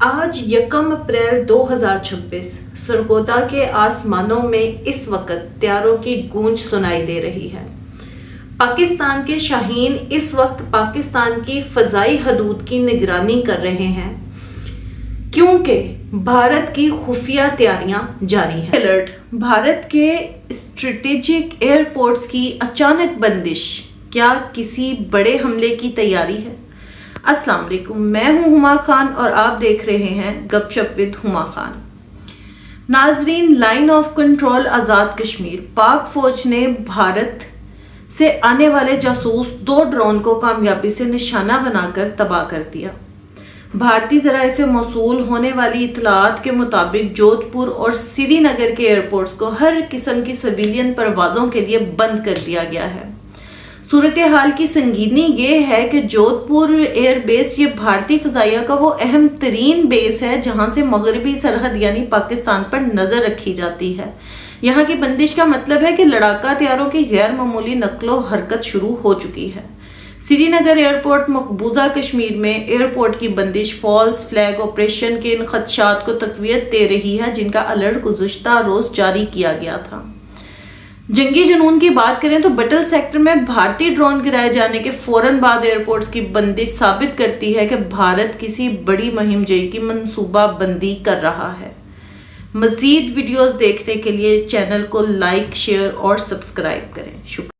آج 1 اپریل 2026 سرگودا کے آسمانوں میں اس وقت طیاروں کی گونج سنائی دے رہی ہے۔ پاکستان کے شاہین اس وقت پاکستان کی فضائی حدود کی نگرانی کر رہے ہیں کیونکہ بھارت کی خفیہ تیاریاں جاری ہیں۔ الرٹ: بھارت کے اسٹریٹجک ایئرپورٹس کی اچانک بندش، کیا کسی بڑے حملے کی تیاری ہے؟ السلام علیکم، میں ہوں ہما خان اور آپ دیکھ رہے ہیں گپ شپ ود ہما خان۔ ناظرین، line of control Azad Kashmir, پاک فوج نے بھارت سے آنے والے جاسوس 2 ڈرون کو کامیابی سے نشانہ بنا کر تباہ کر دیا۔ بھارتی ذرائع سے موصول ہونے والی اطلاعات کے مطابق جودھ پور اور سری نگر کے ایئرپورٹس کو ہر قسم کی سویلین پروازوں کے لیے بند کر دیا گیا ہے۔ صورتحال کی سنگینی یہ ہے کہ جودھ پور ایئر بیس یہ بھارتی فضائیہ کا وہ اہم ترین بیس ہے جہاں سے مغربی سرحد یعنی پاکستان پر نظر رکھی جاتی ہے۔ یہاں کی بندش کا مطلب ہے کہ لڑاکا طیاروں کی غیر معمولی نقل و حرکت شروع ہو چکی ہے۔ سری نگر ایئرپورٹ مقبوضہ کشمیر میں ایئرپورٹ کی بندش فالس فلیگ آپریشن کے ان خدشات کو تقویت دے رہی ہے جن کا الرٹ گزشتہ روز جاری کیا گیا تھا۔ جنگی جنون کی بات کریں تو بٹل سیکٹر میں بھارتی ڈرون گرائے جانے کے فوراً بعد ایئرپورٹس کی بندش ثابت کرتی ہے کہ بھارت کسی بڑی مہم جوئی کی منصوبہ بندی کر رہا ہے۔ مزید ویڈیوز دیکھنے کے لیے چینل کو لائک، شیئر اور سبسکرائب کریں۔ شکریہ۔